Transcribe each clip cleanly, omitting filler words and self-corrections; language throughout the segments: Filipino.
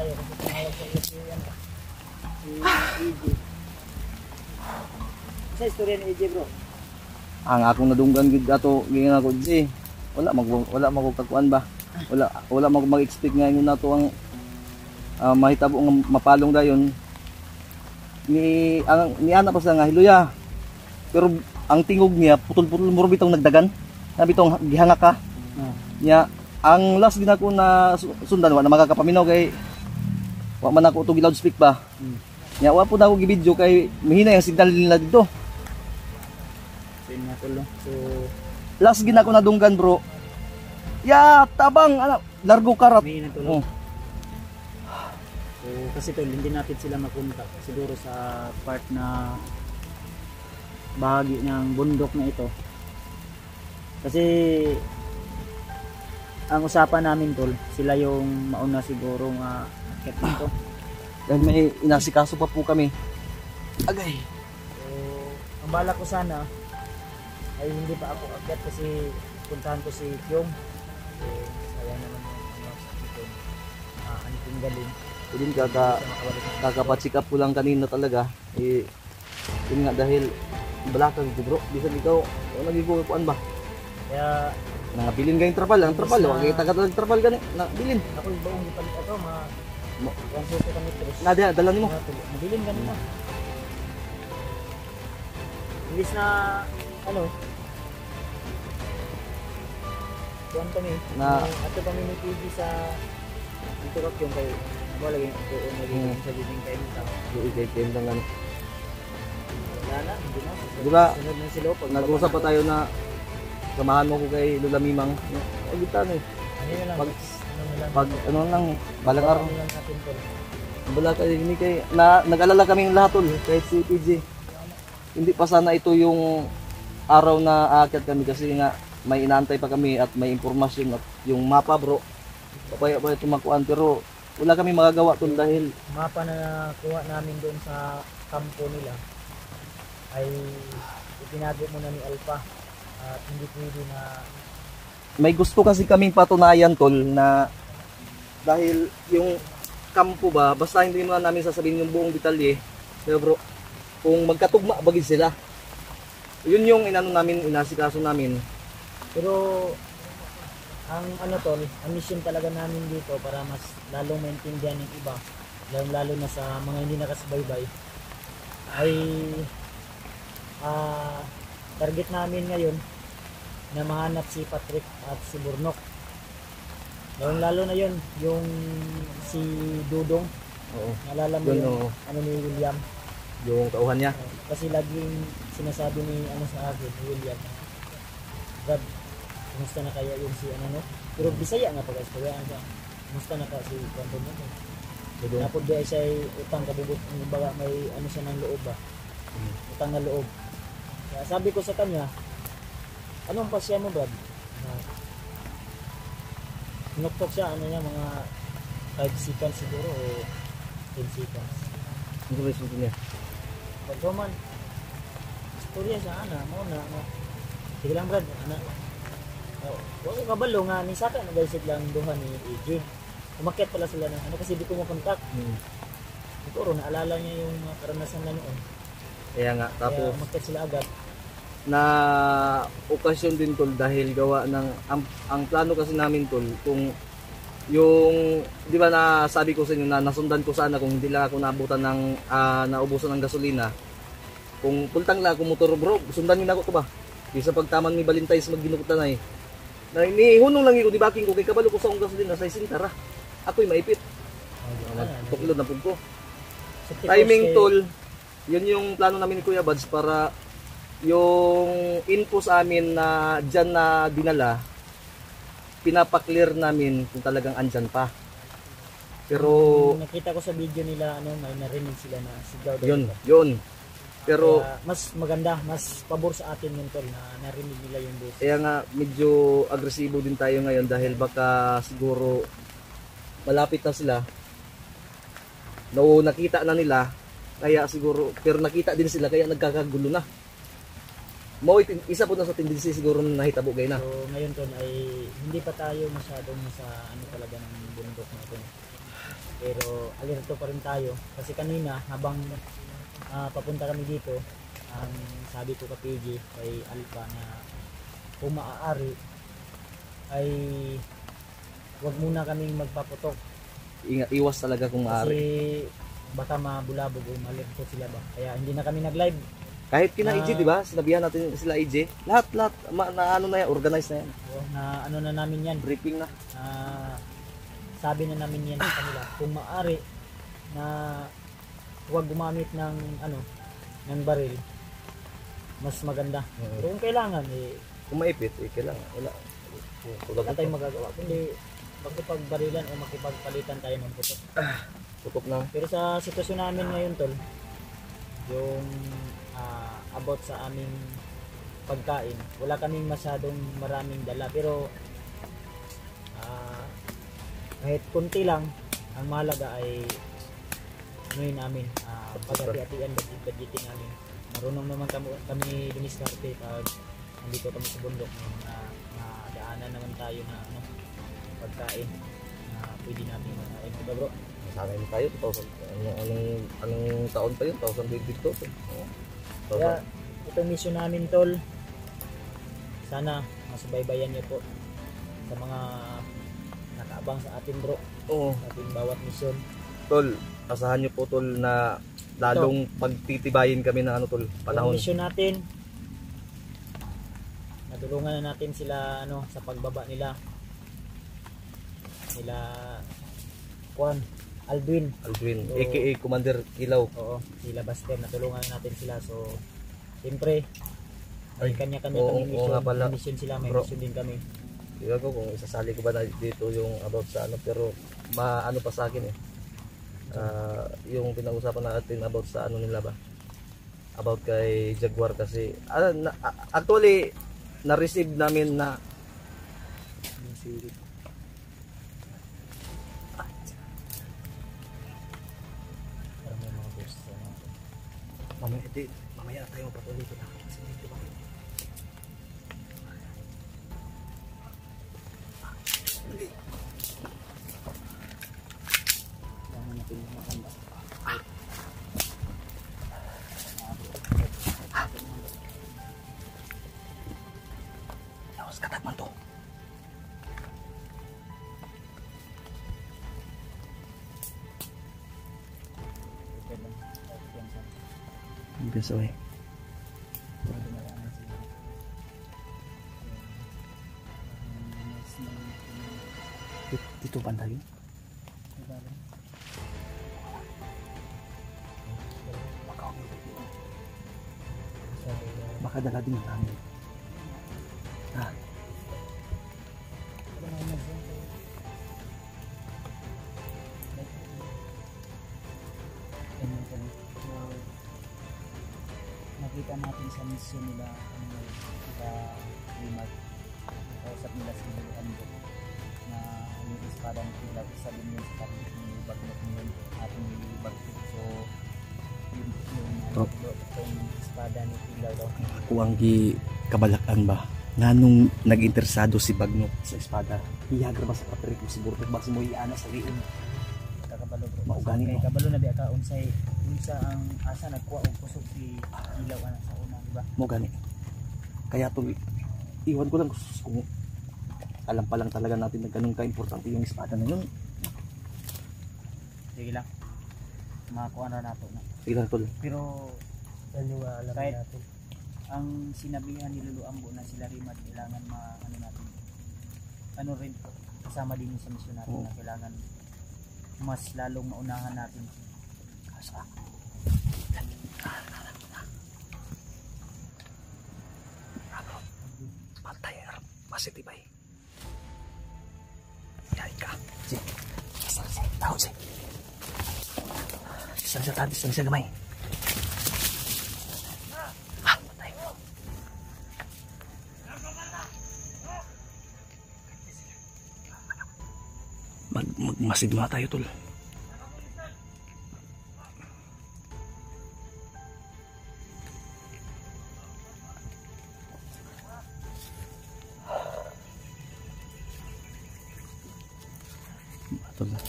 tayo kasi tumawag sa iyo si AJ. Sa istorya ni AJ bro. Ang akong nadunggan gid ato gingan ako di. Wala magkukuan ba. Wala mag-expect nga yun nato ang mahitabo nga mapalong dayon. Ni ana pa sa nga hiluya. Pero ang tingog niya putol-putol muro bitong nagdagan. Na bitong gihanga ka. Nya ang last ginako na sundan wa na makakapaminaw kay wa man ako to loudspeak ba. Nya wa po na ako gi-video kay mahina yung signal nila dito. So last ginako na dunggan bro. Ya tabang largo karat. may natulog. So kasi tol hindi natin sila makontak siguro sa part na bahagi ng bundok na ito. Kasi ang usapan namin tol, sila yung mauna siguro nga akit nito. Dahil may inasikaso pa po kami. Agay. So ang balak ko sana ay hindi pa ako akit kasi puntahan ko si Kyong. So kaya naman yung anting galing. Din kakapacheck up ko lang kanina talaga. Yun nga dahil balakag ko bro. Bisan ikaw nagigukuan ba? Kaya Nangabilin kayong trapal. Ang trapal, wag taga trapal gani. Nabilin. ako yung baong gipalit ato ma 150 metros. Nada dala nimo. Mabilin ganun na. Imbis na ano kuwan kami ato kami ni PG sa interrupt yung kay mo lagi ito naging sa dinding kayo ta. Kay lang ano. Wala na, hindi na. Di ba? Sunod na sila pag Nag-usap pa tayo na samahan mo ko kay Lola Mimang. Ay kita no. ano na lang. Pag ano lang balang araw. Ano lang natin tol. Wala kay ni kay nag-alala kaming lahat tol kahit si PJ. Hindi pa sana ito yung araw na aakyat kami kasi nga may inaantay pa kami at may impormasyon at yung mapa bro. Papaya pa ito makuan pero wala kami magagawa tol dahil Mapa na nakuha namin doon sa kampo nila ay itinago muna ni Alpha at hindi pwede na may gusto kasi kaming patunayan tol na dahil yung kampo ba basta hindi naman namin sasabihin yung buong detalye pero bro kung magkatugma bagid sila yun yung inano namin inasikaso namin pero ang ano tol, ang mission talaga namin dito para mas lalong maintindihan ng iba lalo na sa mga hindi nakasubaybay ay target namin ngayon na mahanap si Patrick at si Burnok lalo na yun yung si Dudong. Oo. Nalala mo yun, ano ni William yung tauhan niya kasi laging sinasabi ni ano sa akin ni William Brad, kumusta na kaya yung si ano no? Pero Bisaya nga pag-istorya siya. Kumusta na ka si Kwento mo? Napod ba siya utang kabubot ng baga may ano siya ng loob ba? Utang na loob. Kaya sabi ko sa kanya, anong pasya mo Brad? Nuktok siya, ano niya, mga 5 seconds siguro o 10 seconds. ano ba yung niya Pagkaman, istorya siya, mauna. Sige lang Brad, wala ko kabalo nga, ni Saka nag-isip lang duha ni AJ. Umakyat pala sila ng ano kasi di ko makontak. Siguro naalala niya yung mga karanasan na noon. kaya nga tapos Kaya umakyat sila agad. na okasyon din tol dahil gawa ng ang plano kasi namin tol kung yung di ba na sabi ko sa inyo na nasundan ko sana kung hindi lang ako naabutan ng naubusan ng gasolina kung pultang lang ako motor bro sundan niyo na ako ba di sa pagtaman ni Valentine's magginukta na na inihunong lang ko di baking ko kay kabalo ko sa akong gasolina sa isintara ako'y maipit tuklod na pud ko timing tol yun yung plano namin ni Kuya Bads para yung info sa amin na dyan na dinala pinapaklear namin kung talagang andyan pa pero nakita ko sa video nila may narinig sila na sigaw yun pero kaya mas maganda, mas pabor sa atin yun tol na narinig nila yung boses. Kaya nga medyo agresibo din tayo ngayon dahil baka siguro malapit na sila nakita na nila kaya siguro pero nakita din sila kaya nagkakagulo na isa po na sa tendency siguro na nahitabo kayo na. So ngayon tol ay hindi pa tayo masyadong nasa ano talaga ng bundok na ito. Pero alerto pa rin tayo kasi kanina habang papunta kami dito, ang sabi ko kay PG, kay Alpha, na kung maaari ay wag muna kaming magpaputok Iwas talaga kung kasi maaari. baka mabulabog o malirto sila ba. Kaya hindi na kami nag-live. Kahit kina EJ, di ba? Sinabihan natin sila EJ. Lahat na ano na yan, organize na yan. Na ano na namin yan, Briefing na. sabi na namin yan sa kanila kung maaari na huwag gumamit ng ng baril, mas maganda. Pero kung kailangan Kung maipit, kailangan. Wala tayong magagawa kundi makipagbarilan o makipagpalitan tayo ng putok. Tutok na. Pero sa sitwasyon namin ngayon, tol, yung about sa aming pagkain, wala kaming masyadong maraming dala, pero kahit kunti lang, ang mahalaga ay anuin namin, pag-hati-hatian, budgeting namin. Marunong naman kami dumiskarte pag nandito kami sa bundok, na daanan naman tayo na pagkain na pwede namin makain, diba bro? Sana yun tayo, anong taon pa yun? 2022. Kaya itong mission namin, tol, sana masubaybayan niyo po sa mga nakaabang sa atin, bro. Oo. Sa ating bawat mission. Tol, asahan nyo po tol na lalong pagtitibayin kami ng tol, panahon. Yung mission natin, natulungan na natin sila sa pagbaba nila Aldwin, So, aka Commander Kilaw. Oo, sila Baster, natulungan natin sila. So siyempre may kanya-kanya oo, kami oo nga pala. mission sila, may Bro, mission din kami. Hindi ko kung isasali ko ba na dito yung about sa pero maano pa sa akin yung pinag-usapan natin about sa nila ba, about kay Jaguar, kasi actually na-receive namin na Parang may mga boss mamaya tayo patuloy ko na kasi dito ba natin makanda. Tapos katakman to. Biasa eh. Dito banda yun? Baka dala din namin. Nakita natin sa mission nila sa Limag, kausap nila si Ando na yung espada ng Kilaw, isa din yun sa kapit ni Bagnot ngayon ating Bagnot. So yun yung espada ni Kilaw daw. Ako ang gikabalakan ba nga nung nag-interesado si Bagnot sa espada, iyagra ba sa kapatid ko siguro ba mo iana sa liin Kakabalo bro, maugani mo kabalo na biya ka unsay ang asa nagkuha og kusog si Kilaw sa una, di ba? mo gani. Kaya to iwan ko lang kung alam pa lang talaga natin na ganun ka-importante yung espada na yun. Sige lang, makakuha na nato na. Sige lang tol. Pero Yan yung alam kahit natin. ang sinabihan ni Lolo Ambo na sila Rimad kailangan natin rin kasama din sa misyon natin. Oo. Na kailangan mas lalong maunahan natin Asa. Patay nga masitibay. Yay ka. Si. Asal si. Tahu si. Distansya tadi, distansya gamay. Patay. Magmasid mga tayo tol.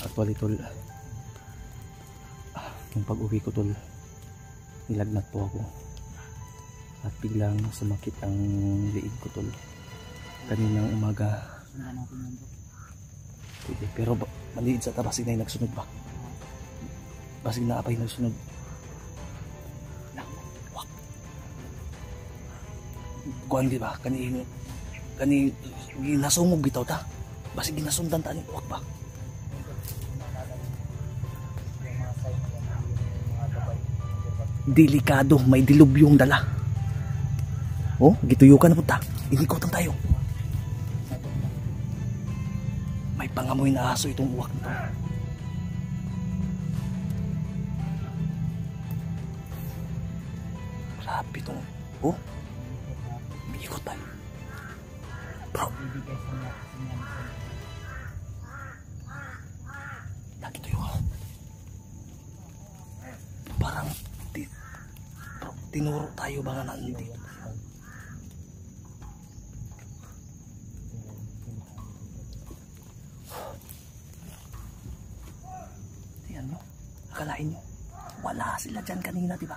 Actually tol Yung pag-uwi ko tol, nilagnat po ako at biglang sumakit ang liig ko tol kaninang umaga. Sundan natin yun bro. Pwede, pero maliit sa tabasig na yung nagsunod ba? Basig na apay nagsunod. Wak. Kuhan di ba? Kani ginasungog bitaw ta. Basig ginasundan ta ni wak ba? Delikado, may dilubyong dala. Oh, gituyukan na po ta. Inikotan tayo. May pangamoy na aso itong uwak nito. Grabe itong... Oh, ikot tayo. Bro. Nagituyukan. Parang... Bro, tinuro tayo ba nga nandito? Akalain nyo, wala sila dyan kanina, diba?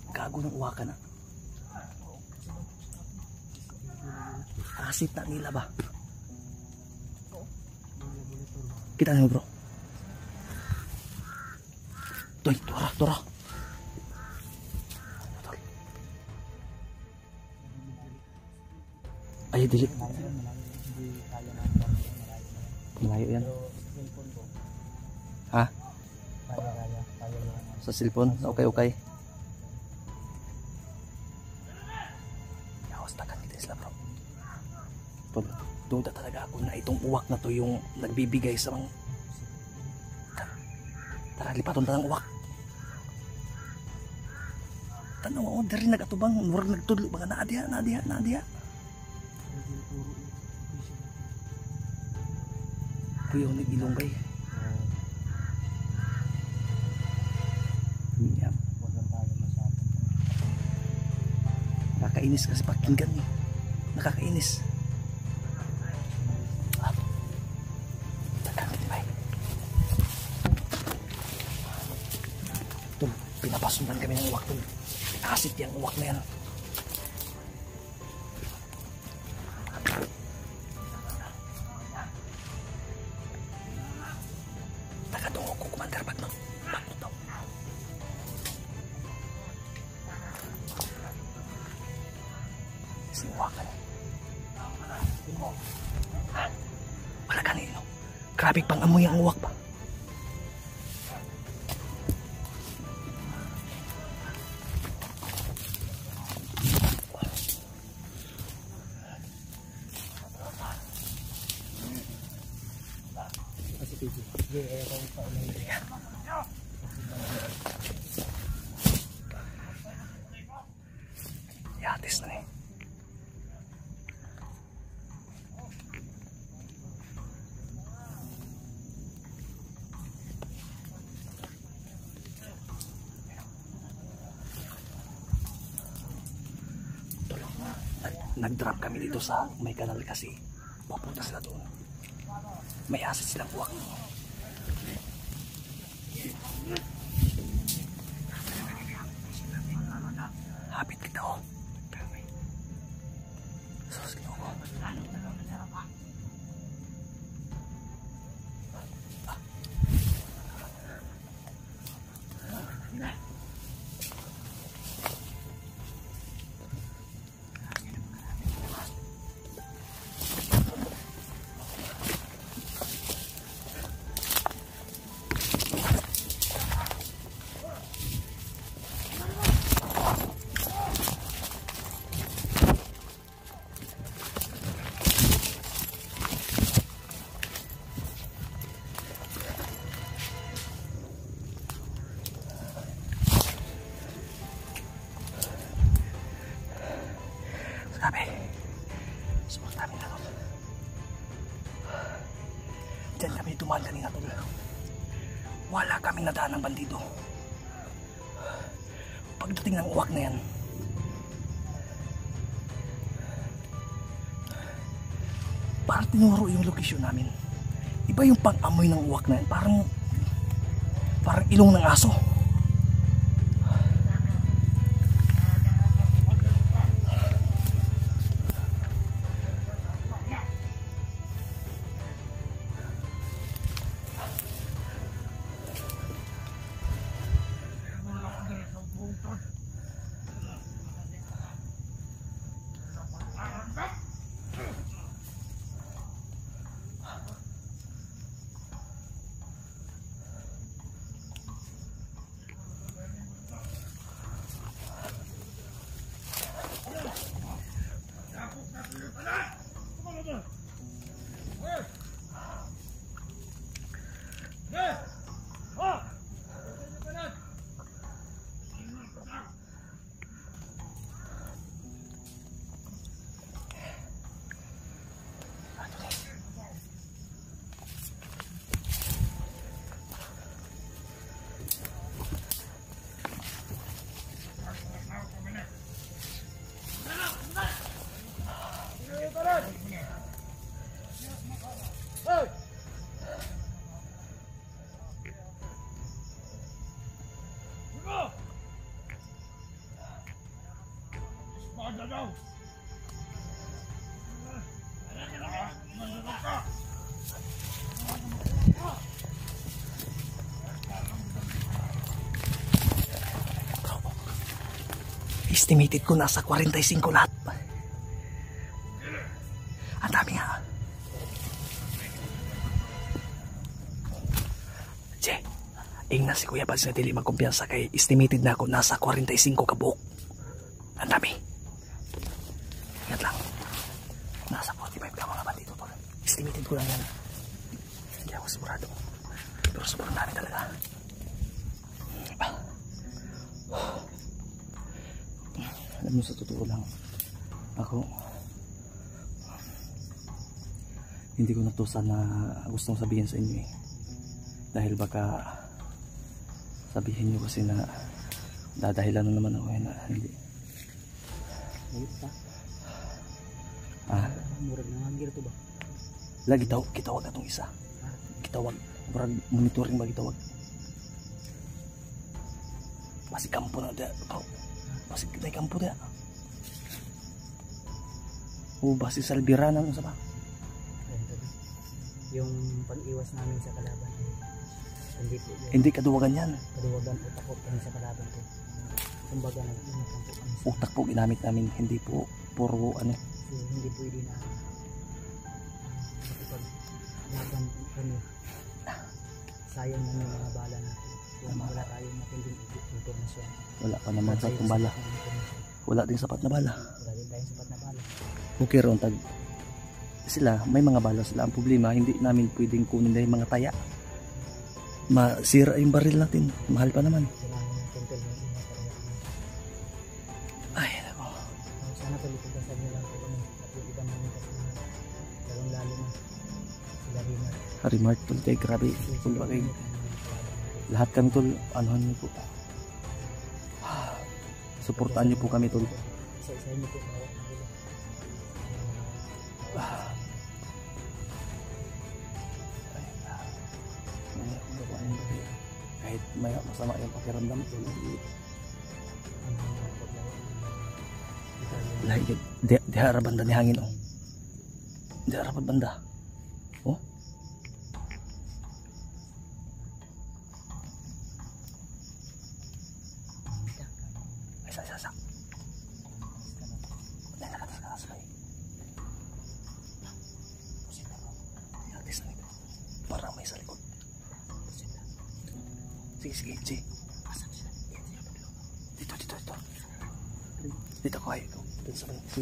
Gago ng uwaka na. Asit na nila ba? Kita nyo bro. Toy, tora. Ay, delete. Malayo yan. Ha? Sa cellphone? Okay. Yawastakan kita sila bro. Duda talaga ako na itong uwak na to yung nagbibigay sa mga... Tara, lipaton ta ng uwak. Tanaw ako, dari nagatubang, murag nagtudlo, mga naadiha. Puyo nag-ilonggay. Yep. Nakakainis kasi pakinggan eh. Nakakainis. Tol, pinapasundan kami ng uwak tol. Asit yung uwak na yan. Wala kanino. Grabe pang amoy ang uwak pa. Yatis na eh. Nag-drop kami dito sa may kanal kasi papunta sila doon. May asit silang uwak. Hapit kita oh. Sus, ginoo ko. Grabe. Sobrang dami na tol. Diyan kami dumaan kanina tol. Wala kaming nadaan ng bandido. Pagdating ng uwak na yan, parang tinuro yung location namin. Iba yung pang-amoy ng uwak na yan. Parang ilong ng aso. Estimated ko nasa 45 lahat. Ang dami nga. Che, ingna si Kuya Pads na dili magkumpiyansa kay estimated na ako nasa 45 kabuok. Ang dami. Ingat lang. Nasa 45 ka mga bandito tol. Estimated ko lang yan. Hindi ako sigurado. Pero sobrang dami talaga. Alam mo, sa totoo lang, ako hindi ko na to sana gustong sabihin sa inyo eh. Dahil baka sabihin nyo kasi na dadahilan na naman ako eh na hindi. Murag nangagir to ba? Lagi kitawag na itong isa. Kitawag. Murag monitoring ba kitawag? Masih kampo na dyan. Masih naik kampo dyan. O basi salbiranan sa ba? Yung pag-iwas namin sa kalaban. Hindi po yun. Hindi kaduwagan yan. Kaduwagan po takot kami sa kalaban po. Kumbaga nag-ingat po kami sa Utak po ginamit namin. Hindi po puro ano. so, hindi pwede na makipag-laban kami. Sayang na yung mga bala natin. Kung wala tayong matinding informasyon. Wala pa naman sa bala. Wala din sapat na bala. Wala din tayong sapat na bala. Okay ron tag sila may mga bala sila. Ang problema hindi namin pwedeng kunin dahil mga taya. Masira yung baril natin. Mahal pa naman. Kailangan natin ingat para Ay nako. sana palipitasan nyo lang po kami. Napulitan namin kasi lalong lalo na sila Rimar. Harimart tol kay grabe. Tol ba kay lahat kami tol anuhan niyo po. Suportahan niyo po kami tol. Isa-isa niyo po bawat nila. Kahit may masama yung pakiramdam tol. Lahi di harap banda ni hangin oh. Di harap banda. Oh. Ay sa. Dahil nakatas ka na sabay. Yatis na ito. Parang may sa likod. Sige, G. Dito. Dito ko ay. Dito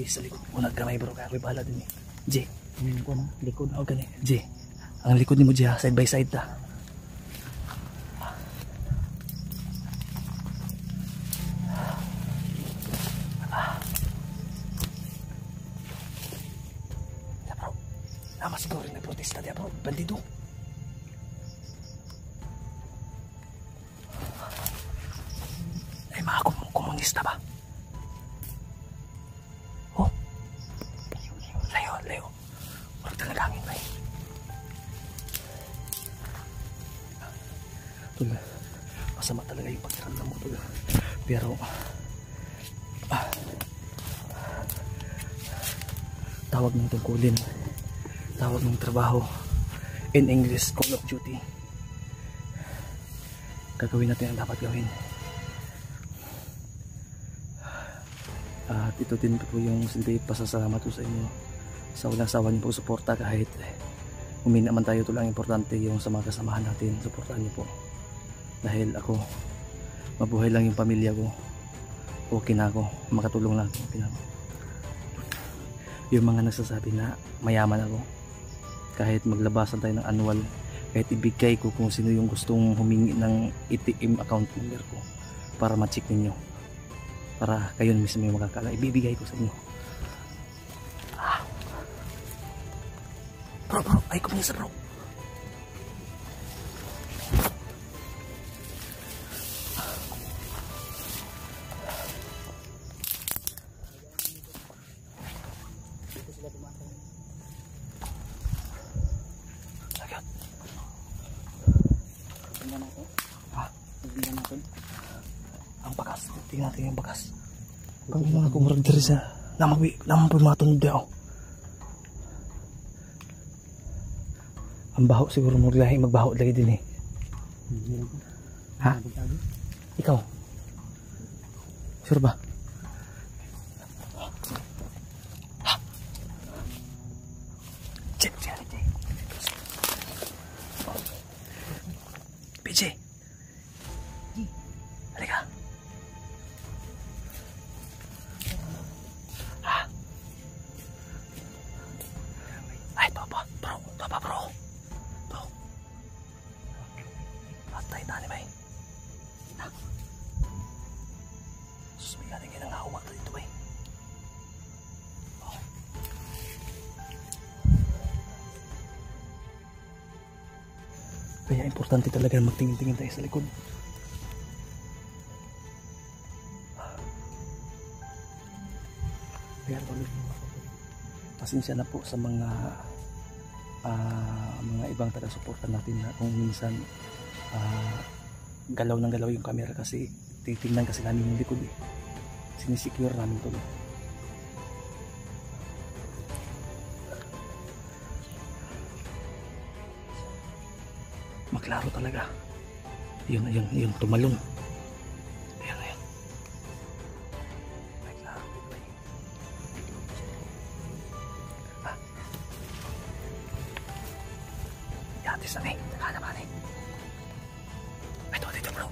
sa likod. Unang kamay bro, kaya ako'y bahala din eh. G. Ano ko na? Likod. O gani. G. Ang likod ni mo G ha, side by side ta. Ya bro. Nama siguro rin may protesta dia bro. Bandido. Ay mga komunista ba? Oh. Leo. Wala talaga. Tol, masama talaga yung pakiramdam mo, tol. Pero tawag ng tungkulin, tawag ng trabaho, in English, call of duty. Gagawin natin ang dapat gawin. At ito din po yung sindi pasasalamat ko sa inyo sa walang sawa niyo po suporta. Kahit umina man tayo, ito lang importante yung sa mga kasamahan natin, suportahan niyo po. Dahil ako, mabuhay lang yung pamilya ko, okay na ako, makatulong lang ako, okay na ako. Yung mga nagsasabi na mayaman ako, kahit maglabasan tayo ng annual, kahit ibigay ko kung sino yung gustong humingi ng ATM account number ko para ma-check ninyo, para kayo mismo yung makakala, ibibigay ko sa inyo. Bro, ay kumisa bro. Ang bagas, tingnan natin yung bagas. Pag may mga kumurag diri sa namang pumatunod daw. Ang baho siguro magbaho lagi din eh. Ha? Ikaw? Sure ba? Check. PJ. Halika. Ha? Ay, bro. Patay na ni May. Ha? Sus, may galing ng hawak dito, May. Oh. Kaya importante talaga magtingin-tingin tayo sa likod. Kaya pasensya na po sa mga ibang taga-suporta natin na kung minsan galaw ng galaw yung camera kasi titingnan kasi namin yung likod eh. Sinisecure namin to. Maklaro talaga. Yun tumalon. Ayan. Maklaro. Yatis na eh. Taka naman eh. Dito bro.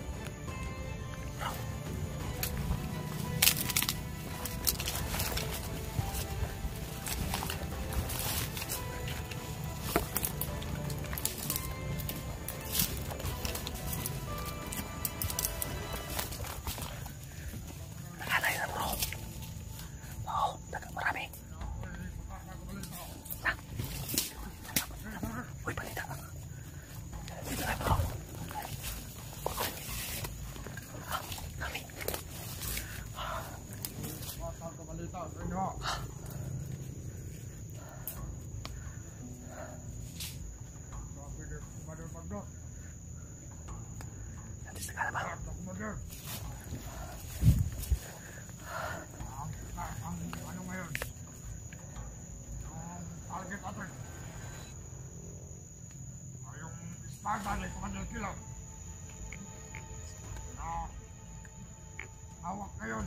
Espada ni Commander Kilam na hawak ngayon.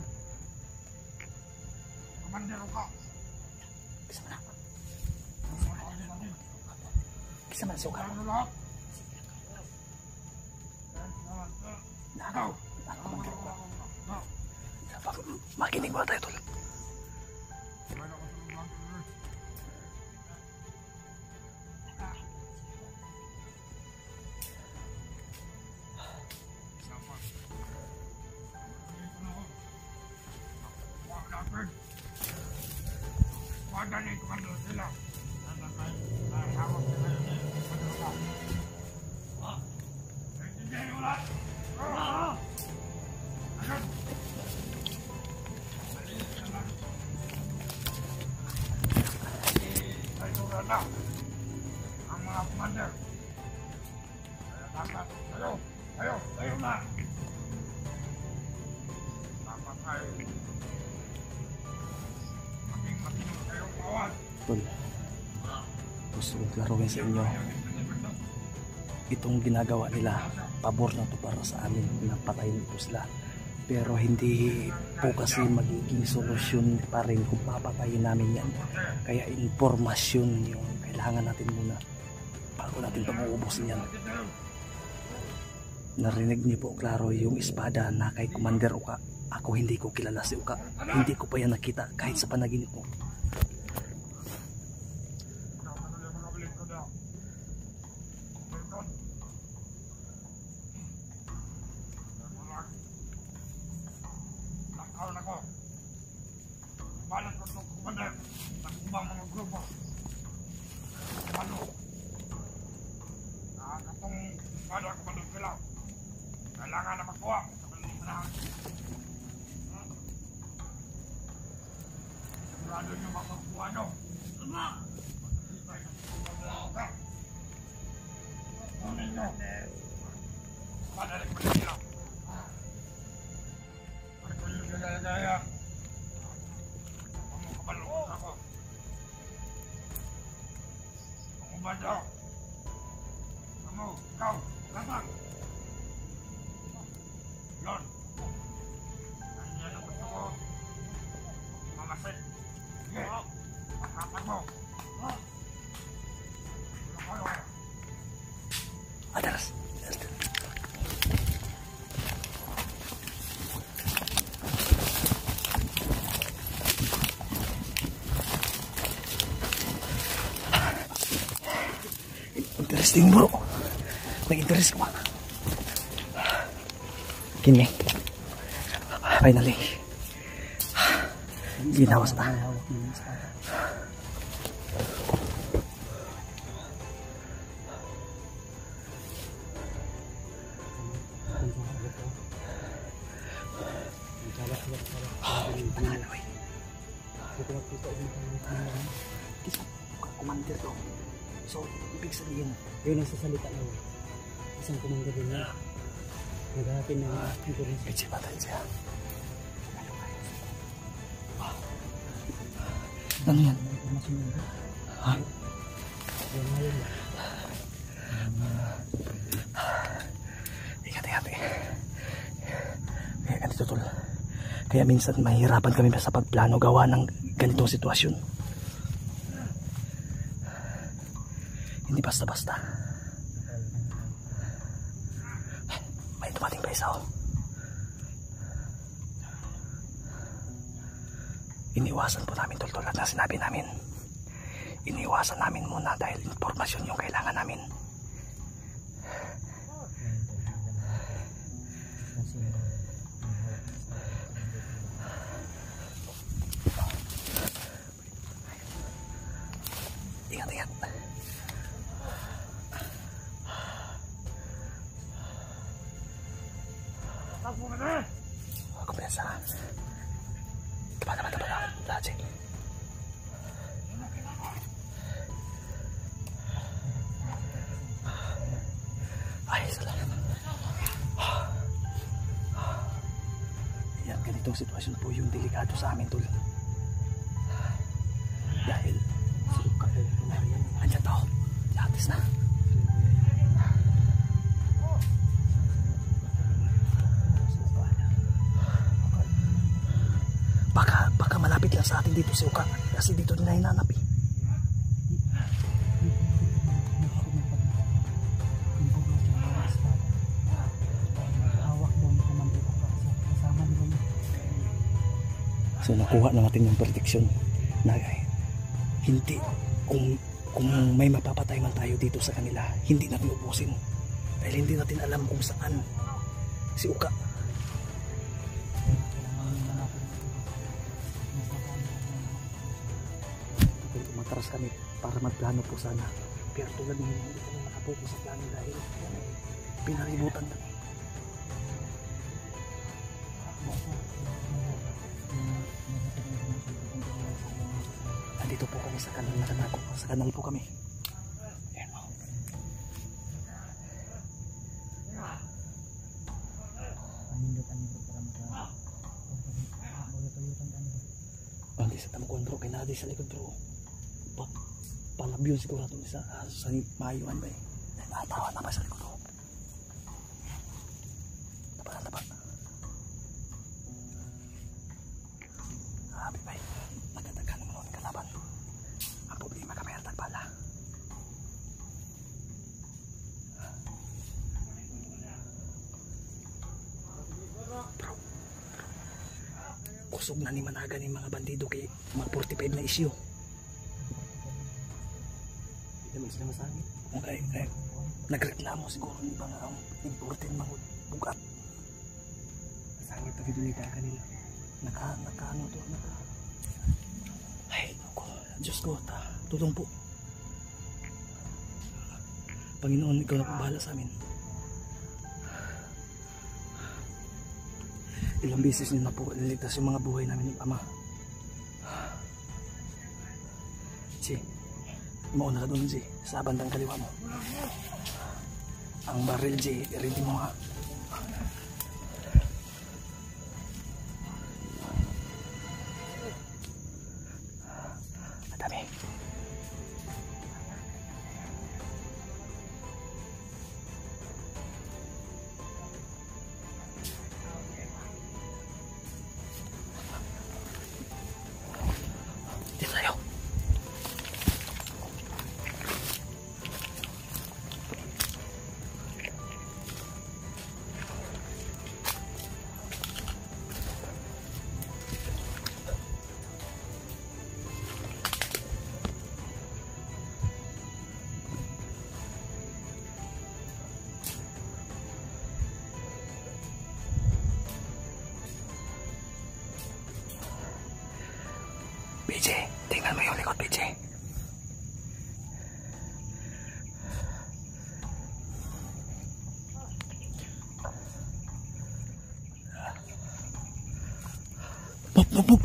Commander ka. Bisa man suka. Ano lahat? Nakaw. Makinig mo tayo tol. Espada ni Commander Kilam na hawak ngayon. Naintindihan mo lahat? Ayun! Ay, nura na ang mga commander. Kaya dapat, tayo! Tol, gusto kong klaruhin sa inyo, itong ginagawa nila, pabor na to para sa amin, napatayin po sila. Pero hindi po kasi magiging solusyon pa rin kung papatayin namin yan. Kaya informasyon yung kailangan natin muna bago natin pag-uubusin yan. Narinig niyo po klaro yung espada na kay Commander Uka. Ako hindi ko kilala si Uka. Hindi ko pa yan nakita kahit sa panaginip ko. Balas ko itong kumander. Nakumbang mga grupo. Ano? Nakakatong kada kumander sila. Kailangan na makuha. Sigurado nyo makakuha nyo. Ano? Kunin nyo. Padalik mo na sila. Ano ko yung gaya-gaya? Balong ako. Ang umadyo. Kamu, ikaw, lasang. Yun. Nandiyan ang gusto ko. Mamasit. Sige. Makapag mo. Atas. Interesting bro. May interest ko. Kini. Finally. Ginawas na. Commander to. So, ibig sabihin, Yun ang sasalita na isang commander din na naghahatin ng insurance. kecil batay siya. Ano yan? Ha? Ingat-ingat eh. Kaya ganito tol. Kaya minsan mahirapan kami sa pagplano gawa ng ganitong sitwasyon. Hindi basta-basta. May dumating pa isa oh. Iniwasan po namin tol tulad na sinabi namin. Iniwasan namin muna dahil informasyon yung kailangan namin. Ingat-ingat. Kumpiyansa. Tapa. Lahat. Ay, salamat. Yan, ganitong sitwasyon po yung delikado sa amin, tol. Dahil andyan tao. Lahatis na. Baka malapit lang sa atin dito si Uka. Kasi dito din na hinanap eh. So nakuha na natin yung protection na hindi kung may mapapatay man tayo dito sa kanila, hindi natin ubusin dahil hindi natin alam kung saan si Uka. Umatras kami para magplano po sana, pero tulad ng hindi kami nakapokus sa plano dahil pinaributan kami. Andito po kami sa kanal, nakanago sa kanal po kami. Ayan o. Hindi sa tamukuan bro, kaya nadi sa likod bro. palabyon siguro ito sa mayuan ba eh. Natawa na pa sa likod ko. Tapa. Happy ba eh. Nagkatagan mo ng kalaban. Ang problema kami ang tagpala. Bro, kusog na ni managa ni mga bandido kay mga 45 na isyu. Hindi naman sila masangit. Okay, nagreklamo siguro ni ba nga ang important mga bugat. Masangit na gidulita kanila. Naka ay, naku, Diyos ko, tulong po. Panginoon, ikaw na po bahala sa amin. Ilang beses niyo na po niligtas yung mga buhay namin ng Ama. Si, mauna ka doon, si, sa bandang kaliwa mo. Ang baril, si, ready mo ha. Madami. Dito tayo. PJ, tingnan mo yung likod, PJ. Buk.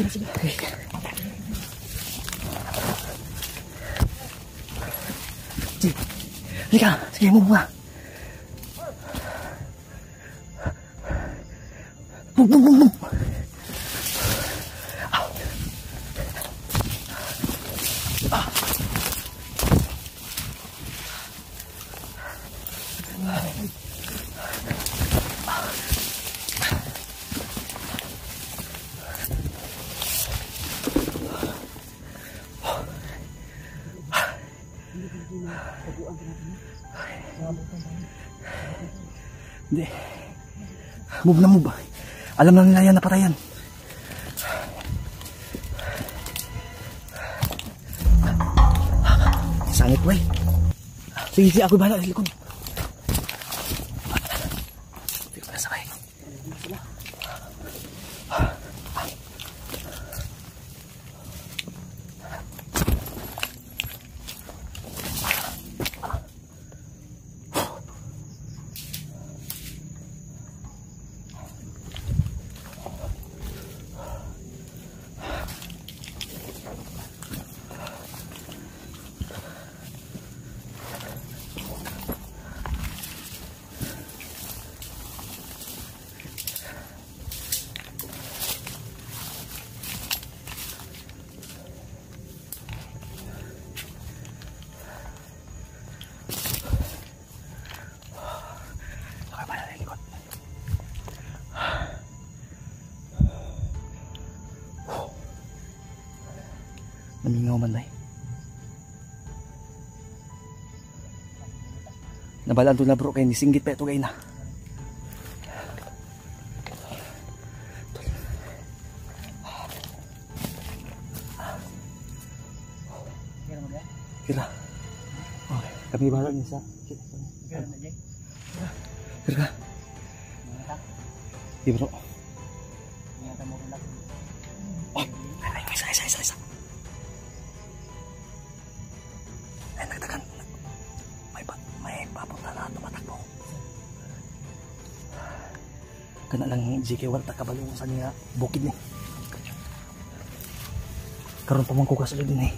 Sige, halika. Sige, move nga. Move. Hindi. Move na move. Alam na nila yan, napatayan. Sangit ba eh. Sige, ako bahala sa likod. Hindi ko nasakay. Namingaw man day. Nabalaan to na bro kay nisinggit pa ito gay na. Kira. Okay, kami bahala niya sa. Kira. Iya bro. Oh, ay, isa. Ay, nagdagan. May papunta na tumatakbo. Kana lang JK wala ta kabalong sa niya bukid ni. Karon pa man ko kasulod din eh.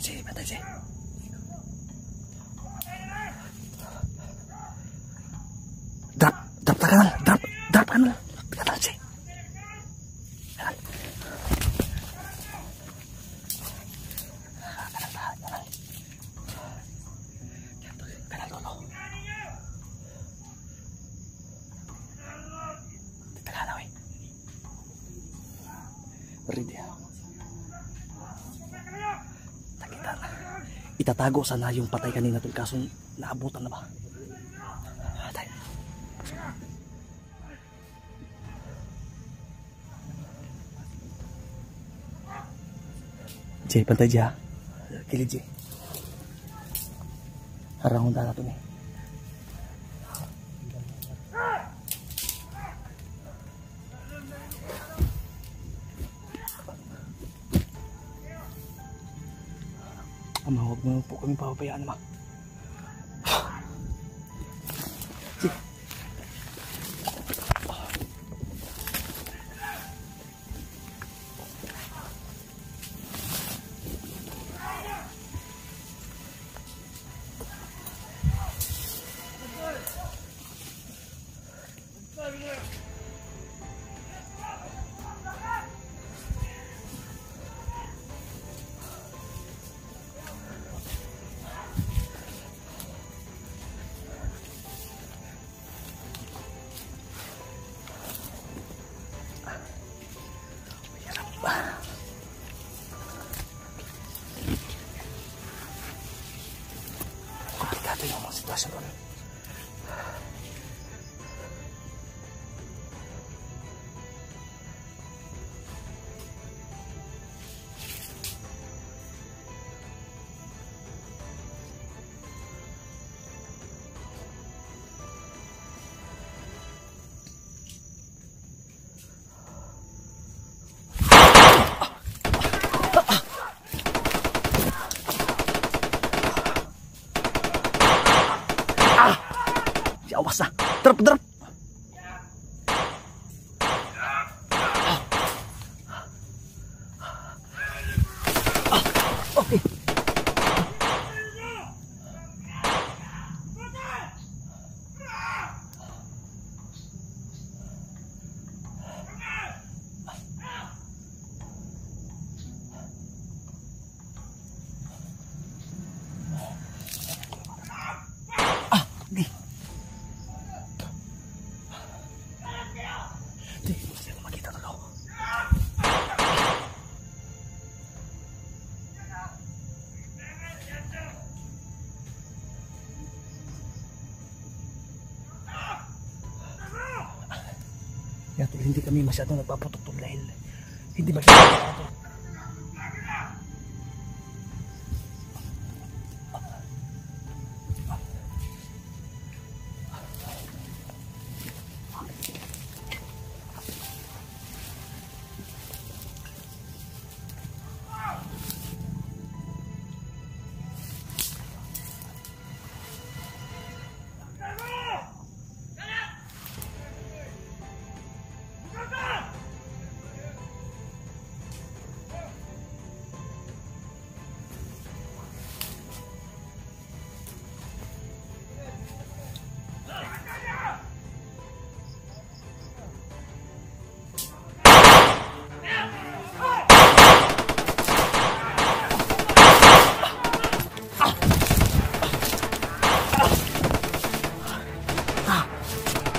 Jay, patay Jay. Drop ka na. Drop ka na. Drop Jay. Kanal lolo. Teka na, wey. Ready. Itatago sana yung patay kanina tol kaso naabutan na ba? Patay. Jay, pantay Jay ha. Kilid Jay. Harang na natin eh. Ama, huwag mo po kami papabayaan, ma. Sige. Komplikado yung mga sitwasyon doon. Awas na. Drop. Okay. Okay. Kaya tol, hindi kami masyadong nagpaputok dahil hindi masyadong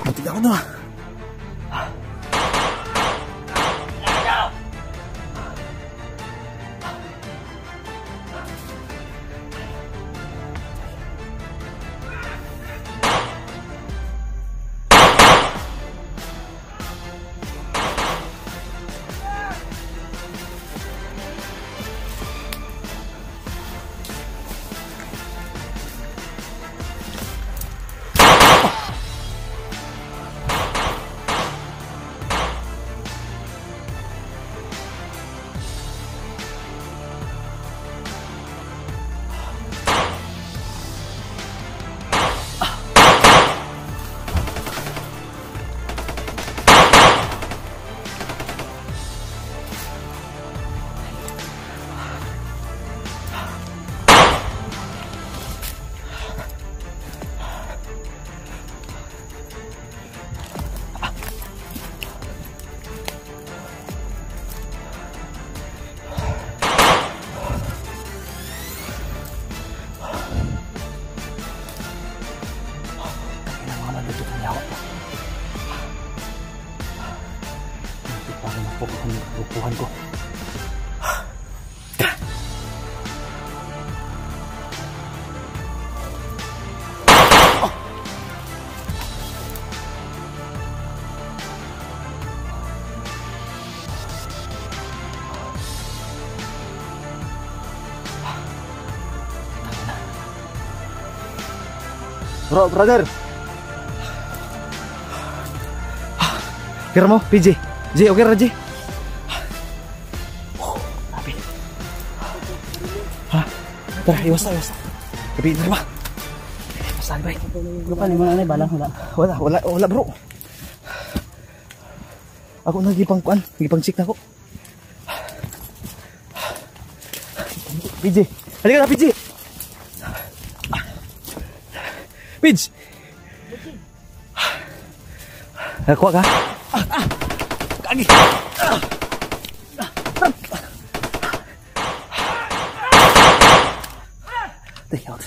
Matig ako na. Bukuhan ko. Bro, brother. Kira mo, PJ. J, okay ra, J. Grabe. Ha? Tara, iwas na. Gabi, tara ba? Basta, bay. Lupa ni mga balang wala. Wala bro. Ako nagipang kuan, nagipang check na ko. PJ, halika na PJ. PJ. Nakuha ka? Kagi. Take out.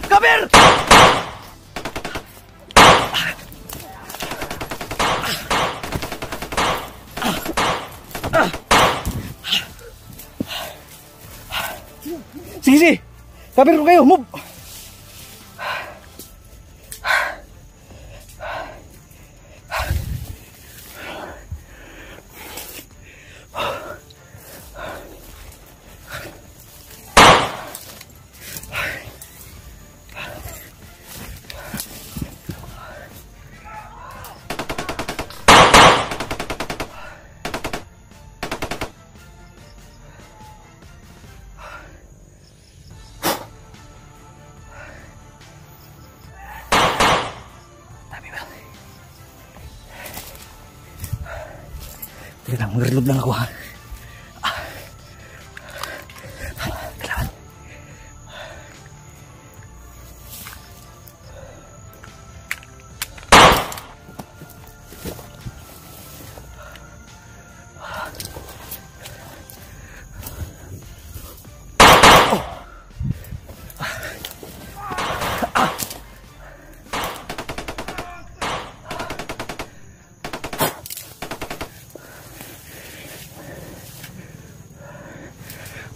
Kabir! Sige. Kabir ko kayo, move! Teka lang, mag-reload lang ako ha. Kailangan.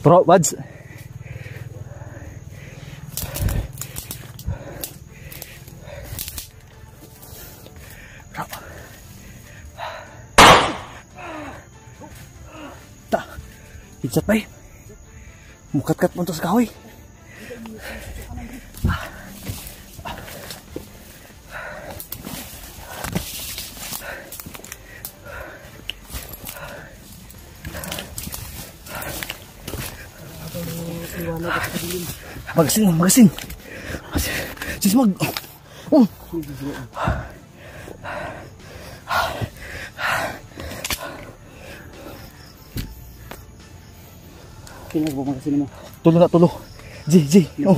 Bro, buds. Bro. Ta. Hitsat bay. Mukat-kat mo to sa kahoy. Magasin. Sis mag. Oh. Kailan mo magasin mo? Tulo. J. Oh.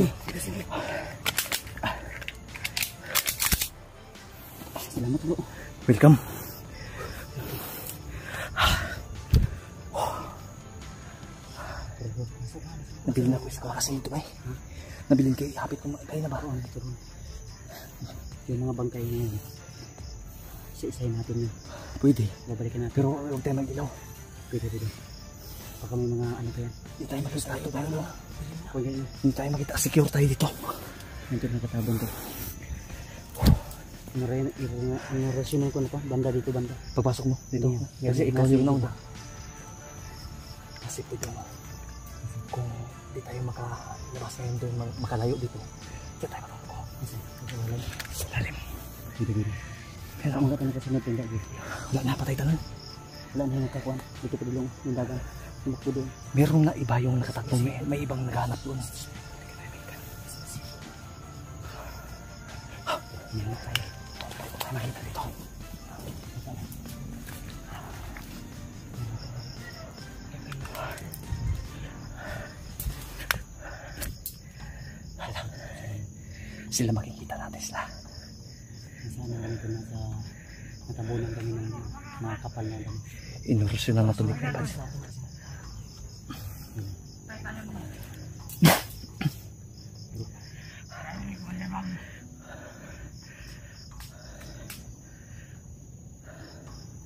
Salamat bro. Welcome. Nabilin ako isa kasi ito bay. Nabilin kayo, hapit ko kayo na ba? Yung mga bangkay na yun. Isa-isahin natin yun. Pwede. Babalikan natin. Pero huwag tayo mag-ilaw. Pwede. Baka may mga ano pa yan. Hindi tayo makita ito. Huwag yan. Hindi tayo makita. Secure tayo dito. Nandiyan nakatabang to. Narasyonan ko na pa. Banda dito, banda. Pagpasok mo dito. Yeah. Kasi ikaw yung nauna. Kasi ito kung di tayo makalabas ngayon doon, makalayo dito. Hindi tayo matapos. Sa lalim. Hindi. Pero Mga tayo nakasunod yung dagi. wala na, patay tanan. Wala na yung nakakuan. Dito pa dilong yung dagan. Tumakbo doon. Meron na iba yung nakatatlong, may ibang naghanap doon. Meron tayo. Makita dito. sila makikita natin sila. Sana lang ito nasa natabunan kami ng mga kapal na lang. Inorasyon na natuloy kayo Pads.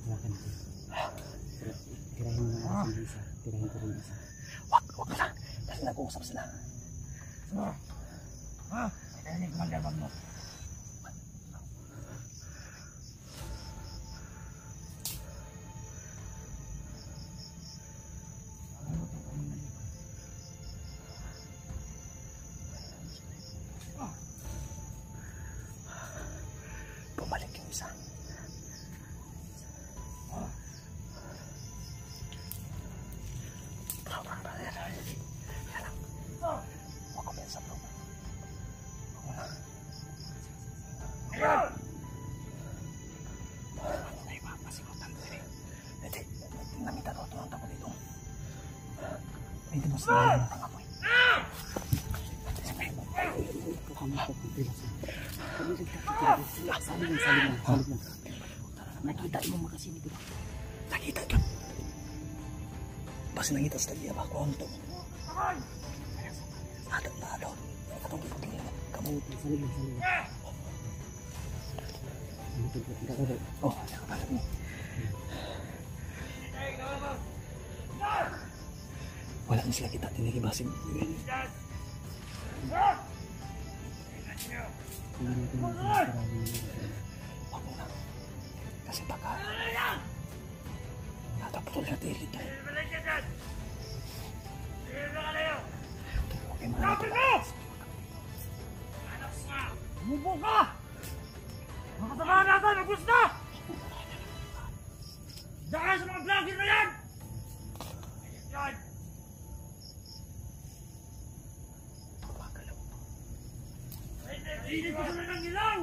Hawakan natin. Tirahin mo na si isa. Tirahin ko rin isa. Wag na. Kasi nag-uusap sila. Narinig mo ang labang mo. Bumalik yung isa. Bro. Yan lang. Huwag ko pensa bro. Huwag na. Ano na iba? Masigutan ko eh. Hindi. Namita ko ito ang tapo dito. Hindi mo sila yung tangamoy. Salig lang. Nakita mo makasinip ito. Nakita ka. Basta nakita sa tagiya ba? Konto. Ada na ano. Katong ipagin mo. Kamuti. Salig lang. Oh, nakapala mo. Wala na sila kita. Tinigibasin. Wag mo na. Kasi baka nataputol na tilit. Okay, mga Mubo ka! Makatamaan natin! Nagpus na! Diyan kayo sa mga vlogger na yan! Yan! Hindi ko sila ng ilaw!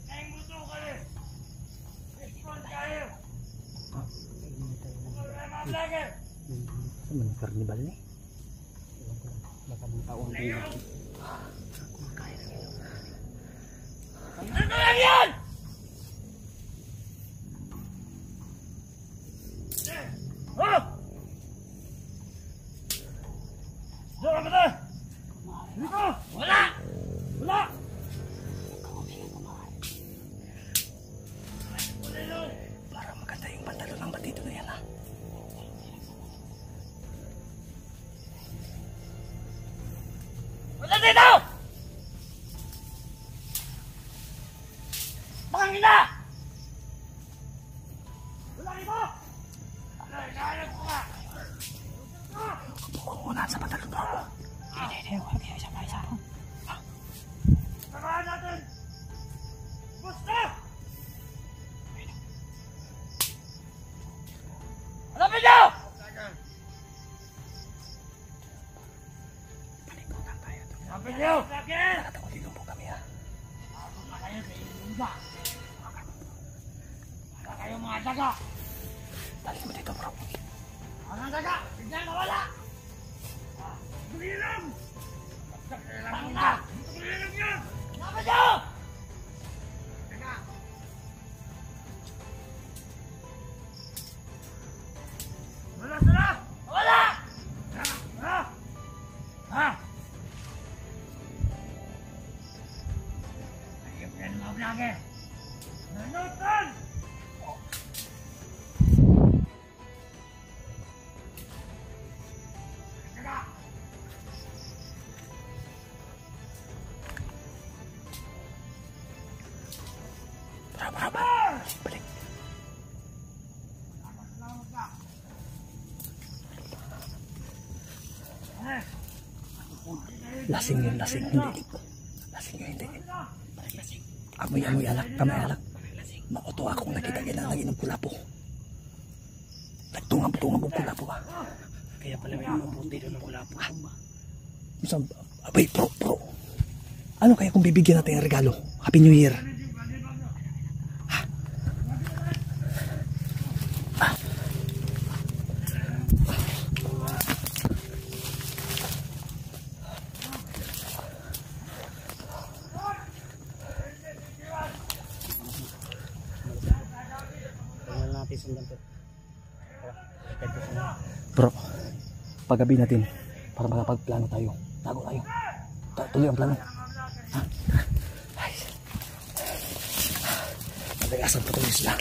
Kayang gusto ko kayo! Respond kayo! Mga vlogger! Saan man ang karnibal ni? Baka mga taon kayo. Ano lang yan? Ha? Diyan ka ba tayo? Dito! Wala! Wala! Para maganda yung pantalon ng batito na yan ha. Wala dito! Pangina! Wala dito! Wala, inaayos ko ka! Kukunan sa pantalon mo. Samahan natin! Basta! Hanapin niyo! Palikutan tayo. Hanapin niyo! Nakatawagin po kami ha. Ako na kayo sa inyong ba? Wala kayong mga daga! Dali mo dito bro. Mga daga! Bigyan na wala! Bulilang! Kailangan na! Bulilang yan! Hanapin niyo! Daga! Wala sila! Wala! Ha? Ha? Ayun yan mga vlogger! Nanutan! Daga! Bravo. Balik. Salamat ka! Lasing yun, lasing. Hindi. Lasing yun, hindi. Amoy alak, kamay alak. Mauto akong nakita kailangan lagi ng pulapo. Nagtungab-tungab ang pulapo ba? Kaya pala may mga buti doon ng pulapo. Abay, pro. Ano kaya kung bibigyan natin ng regalo? Happy New Year. Bro, paggabi natin para makapagplano tayo. Tago tayo. Tuloy ang plano. Ha? Ay. Nagayasan pa tuloy sila.